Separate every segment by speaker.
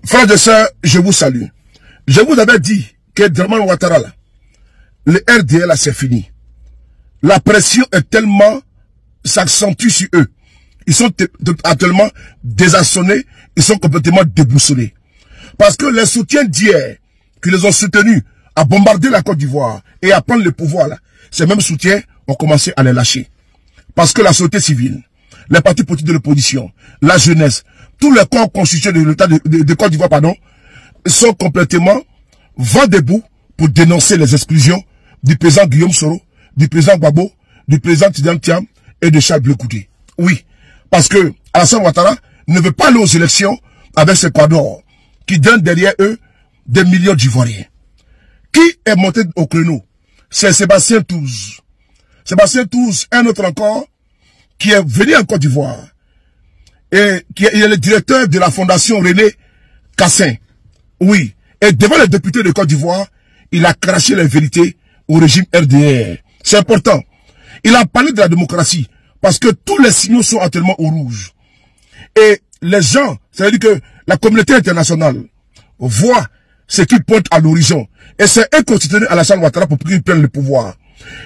Speaker 1: Frères et sœurs, je vous salue. Je vous avais dit que Dramane Ouattara, là, le RDL, là, c'est fini. La pression est tellement, s'accentue sur eux. Ils sont actuellement désarçonnés, ils sont complètement déboussolés. Parce que les soutiens d'hier, qui les ont soutenus à bombarder la Côte d'Ivoire et à prendre le pouvoir, là, ces mêmes soutiens ont commencé à les lâcher. Parce que la société civile, les partis politiques de l'opposition, la jeunesse, tous les corps constitués de l'État de Côte d'Ivoire, pardon, sont complètement vent debout pour dénoncer les exclusions du président Guillaume Soro, du président Gbagbo, du président Tidjane Thiam et de Charles Blé Goudé. Oui, parce que Alassane Ouattara ne veut pas aller aux élections avec ses quadors qui donnent derrière eux des millions d'Ivoiriens. Qui est monté au créneau? C'est Sébastien Touze. Sébastien Touze, un autre encore, qui est venu en Côte d'Ivoire et qui est le directeur de la fondation René Cassin. Oui. Et devant les députés de Côte d'Ivoire, il a craché les vérités au régime RDR. C'est important. Il a parlé de la démocratie parce que tous les signaux sont actuellement au rouge. Et les gens, c'est-à-dire que la communauté internationale voit ce qui pointe à l'horizon. Et c'est eux qui ont soutenu Alassane Ouattara pour qu'il prenne le pouvoir.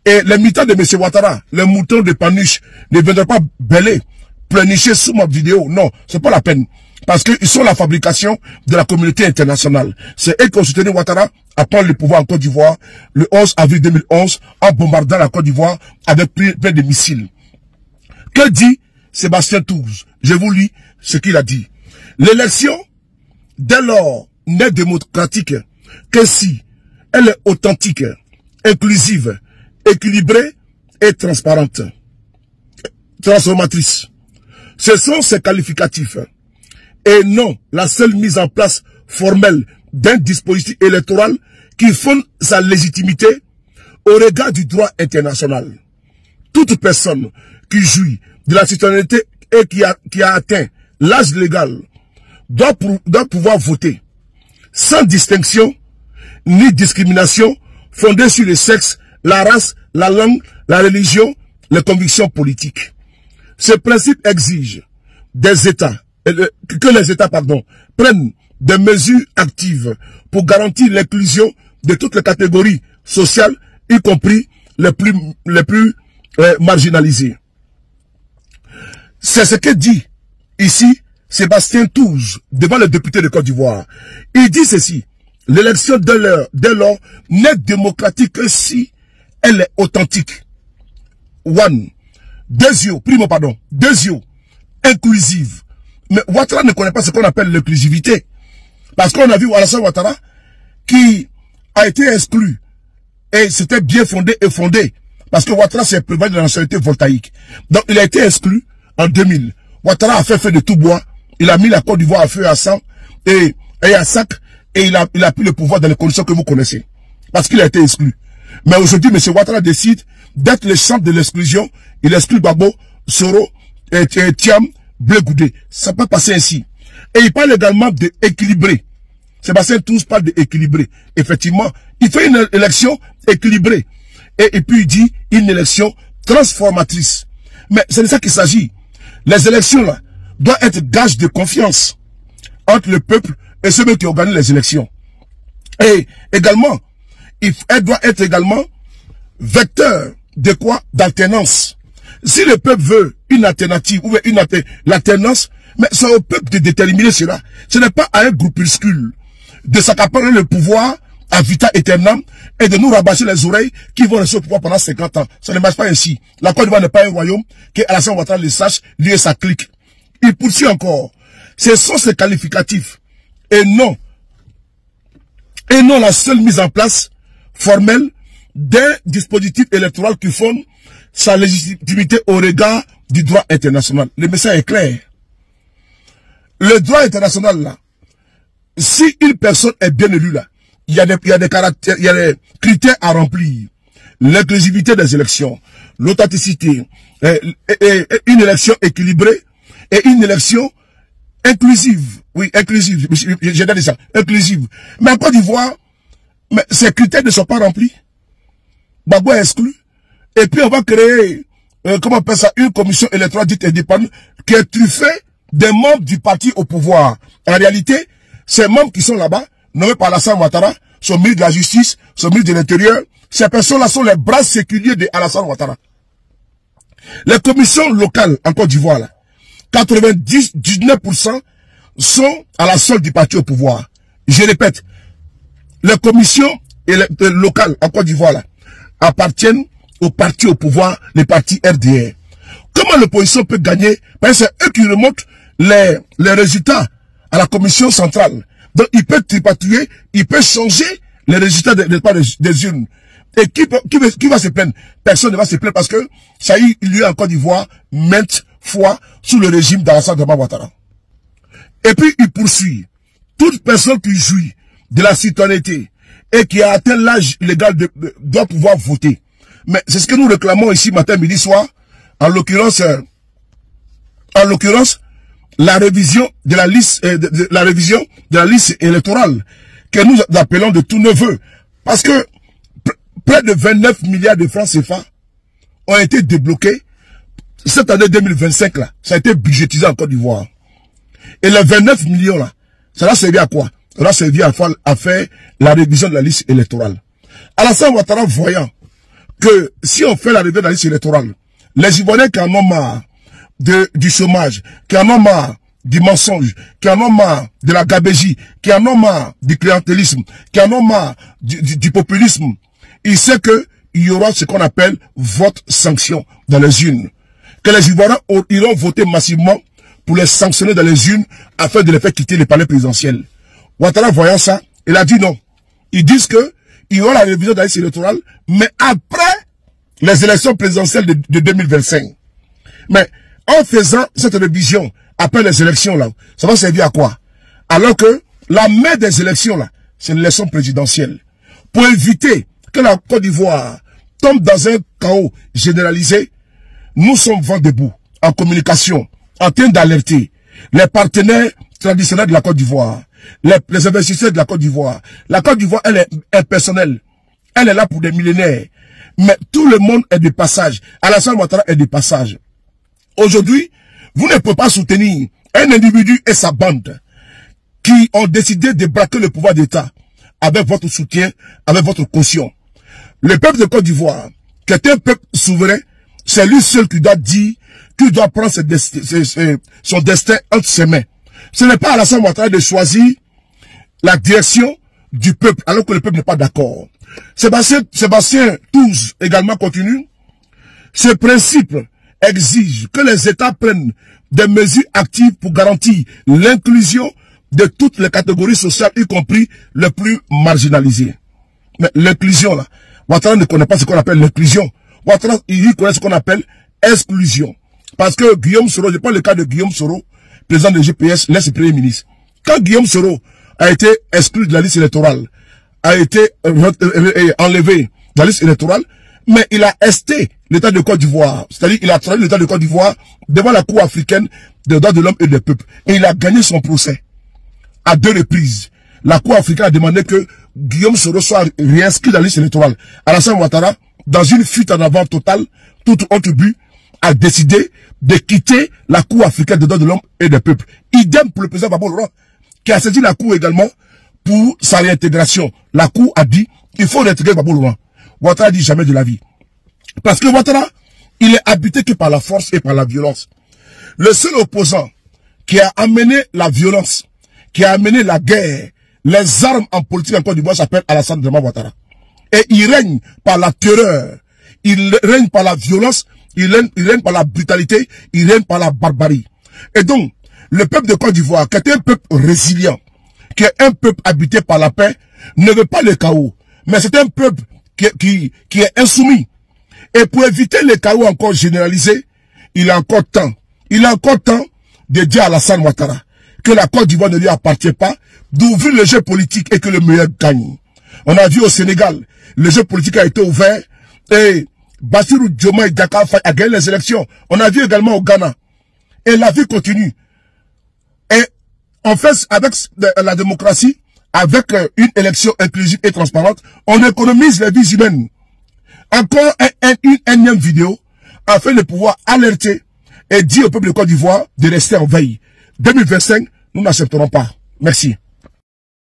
Speaker 1: Et les militants de M. Ouattara, les moutons de Paniche, ne viendront pas bêler, pleurnicher sous ma vidéo. Non, c'est pas la peine. Parce qu'ils sont la fabrication de la communauté internationale. C'est eux qui ont soutenu Ouattara à prendre le pouvoir en Côte d'Ivoire le 11 avril 2011 en bombardant la Côte d'Ivoire avec plein de missiles. Que dit Sébastien Touze? Je vous lis ce qu'il a dit. L'élection, dès lors, n'est démocratique que si elle est authentique, inclusive, équilibrée et transparente. Transformatrice. Ce sont ces qualificatifs. Et non la seule mise en place formelle d'un dispositif électoral qui fonde sa légitimité au regard du droit international. Toute personne qui jouit de la citoyenneté et qui a atteint l'âge légal doit pouvoir voter sans distinction ni discrimination fondée sur le sexe, la race, la langue, la religion, les convictions politiques. Ce principe exige des États que les États, prennent des mesures actives pour garantir l'inclusion de toutes les catégories sociales, y compris les plus marginalisées. C'est ce que dit ici Sébastien Touze devant les députés de Côte d'Ivoire. Il dit ceci: l'élection dès lors n'est démocratique que si elle est authentique. Deuxièmement, inclusive. Mais Ouattara ne connaît pas ce qu'on appelle l'inclusivité. Parce qu'on a vu Alassane Ouattara qui a été exclu. Et c'était bien fondé et fondé. Parce que Ouattara s'est prévalu de la nationalité voltaïque. Donc il a été exclu en 2000. Ouattara a fait feu de tout bois. Il a mis la Côte d'Ivoire à feu et à sang et à sac. Et il a pris le pouvoir dans les conditions que vous connaissez. Parce qu'il a été exclu. Mais aujourd'hui, M. Ouattara décide d'être le centre de l'exclusion. Il exclut Gbagbo, Soro, Thiam, Blé Goudé. Ça peut passer ainsi. Et il parle également d'équilibré. Sébastien Touze parle d'équilibré. Effectivement, il fait une élection équilibrée. Et puis il dit une élection transformatrice. Mais c'est de ça qu'il s'agit. Les élections là doivent être gage de confiance entre le peuple et ceux qui organisent les élections. Et également, elle doit être également vecteur de quoi? D'alternance. Si le peuple veut une alternative ou l'alternance, mais c'est au peuple de déterminer cela. Ce n'est pas à un groupuscule de s'accaparer le pouvoir à vita aeternam et de nous rabâcher les oreilles qui vont rester au pouvoir pendant 50 ans. Ça ne marche pas ainsi. La Côte d'Ivoire n'est pas un royaume, que Alassane Ouattara le sache, lui et sa clique. Il poursuit encore. Ce sont ces qualificatifs et non la seule mise en place formelle d'un dispositif électoral qui fonde sa légitimité au regard du droit international. Le message est clair. Le droit international, là, si une personne est bien élue, là, il y a des caractères, il y a des critères à remplir. L'inclusivité des élections, l'authenticité, une élection équilibrée et une élection inclusive. Oui, inclusive. J'ai dit ça. Inclusive. Mais en Côte d'Ivoire, ces critères ne sont pas remplis. Gbagbo est exclu. Et puis on va créer, comment on appelle ça, une commission électorale dite indépendante qui est truffée des membres du parti au pouvoir. En réalité, Ces membres qui sont là-bas, nommés par Alassane Ouattara, son ministre de la Justice, son ministre de l'Intérieur, ces personnes-là sont les bras séculiers de Alassane Ouattara. Les commissions locales en Côte d'Ivoire, 99% sont à la solde du parti au pouvoir. Je répète, les commissions locales en Côte d'Ivoire appartiennent au parti au pouvoir, les partis RDR. Comment l'opposition peut gagner? Parce que c'est eux qui remontent les résultats à la commission centrale. Donc il peut tripatouiller, il peut changer les résultats des urnes. Et qui va se plaindre? Personne ne va se plaindre parce que ça a eu lieu en Côte d'Ivoire maintes fois sous le régime d'Alassane Ouattara. Et puis il poursuit. Toute personne qui jouit de la citoyenneté et qui a atteint l'âge légal doit pouvoir voter. Mais c'est ce que nous réclamons ici matin, midi, soir. En l'occurrence, la révision de la liste, électorale que nous appelons de tout neveu. Parce que près de 29 milliards de francs CFA ont été débloqués cette année 2025 là. Ça a été budgétisé en Côte d'Ivoire. Et les 29 millions là, ça va servir à quoi? Ça va servir à faire la révision de la liste électorale. Alassane Ouattara voyant que si on fait la révision de la liste électorale, les Ivoiriens qui en ont marre du chômage, qui en ont marre du mensonge, qui en ont marre de la gabégie, qui en ont marre du clientélisme, qui en ont marre du populisme, il sait que il y aura ce qu'on appelle vote sanction dans les urnes. Que les Ivoiriens iront voter massivement pour les sanctionner dans les urnes afin de les faire quitter les palais présidentiels. Ouattara voyant ça, il a dit non. Ils disent que il y aura la révision de la liste électorale, mais après les élections présidentielles de 2025. Mais en faisant cette révision après les élections là, ça va servir à quoi? Alors que la mère des élections là, c'est l'élection présidentielle. Pour éviter que la Côte d'Ivoire tombe dans un chaos généralisé, nous sommes vent debout, en communication, en train d'alerter les partenaires traditionnels de la Côte d'Ivoire, les investisseurs de la Côte d'Ivoire. La Côte d'Ivoire, elle est impersonnelle. Elle est là pour des millénaires. Mais tout le monde est de passage. Alassane Ouattara est de passage. Aujourd'hui, vous ne pouvez pas soutenir un individu et sa bande qui ont décidé de braquer le pouvoir d'État avec votre soutien, avec votre caution. Le peuple de Côte d'Ivoire, qui est un peuple souverain, c'est lui seul qui doit dire, qui doit prendre son destin entre ses mains. Ce n'est pas à Alassane Ouattara de choisir la direction du peuple, alors que le peuple n'est pas d'accord. Sébastien Touze également continue. Ce principe exige que les États prennent des mesures actives pour garantir l'inclusion de toutes les catégories sociales, y compris les plus marginalisées. Mais l'inclusion, là, Ouattara ne connaît pas ce qu'on appelle l'inclusion. Ouattara, il connaît ce qu'on appelle exclusion. Parce que Guillaume Soro, je prends le cas de Guillaume Soro, président de GPS, l'ex-premier ministre. Quand Guillaume Soro a été exclu de la liste électorale, a été enlevé de la liste électorale, mais il a esté l'État de Côte d'Ivoire. C'est-à-dire, il a trahi l'État de Côte d'Ivoire devant la Cour africaine des droits de l'homme et des peuples. Et il a gagné son procès. À 2 reprises. La Cour africaine a demandé que Guillaume Soro soit réinscrit dans la liste électorale. Alassane Ouattara, dans une fuite en avant totale, tout autre but, a décidé de quitter la Cour africaine des droits de l'homme et des peuples. Idem pour le président Gbagbo Laurent, qui a saisi la Cour également pour sa réintégration. La Cour a dit, il faut réintégrer Gbagbo Laurent. Ouattara dit jamais de la vie. Parce que Ouattara, il est habité que par la force et par la violence. Le seul opposant qui a amené la violence, qui a amené la guerre, les armes en politique en Côte d'Ivoire s'appelle Alassane Ouattara. Et il règne par la terreur, il règne par la violence, il règne par la brutalité, il règne par la barbarie. Et donc, le peuple de Côte d'Ivoire, qui est un peuple résilient, qui est un peuple habité par la paix, ne veut pas le chaos. Mais c'est un peuple qui est insoumis. Et pour éviter le chaos encore généralisé, il a encore temps. Il a encore temps de dire à Alassane Ouattara que la Côte d'Ivoire ne lui appartient pas, d'ouvrir le jeu politique et que le meilleur gagne. On a vu au Sénégal, le jeu politique a été ouvert et Bassirou Diomaye Diakhar Faye a gagné les élections. On a vu également au Ghana. Et la vie continue. Et on fait avec la démocratie, avec une élection inclusive et transparente, on économise les vies humaines. Encore une énième vidéo afin de pouvoir alerter et dire au peuple de Côte d'Ivoire de rester en veille. 2025, nous n'accepterons pas. Merci.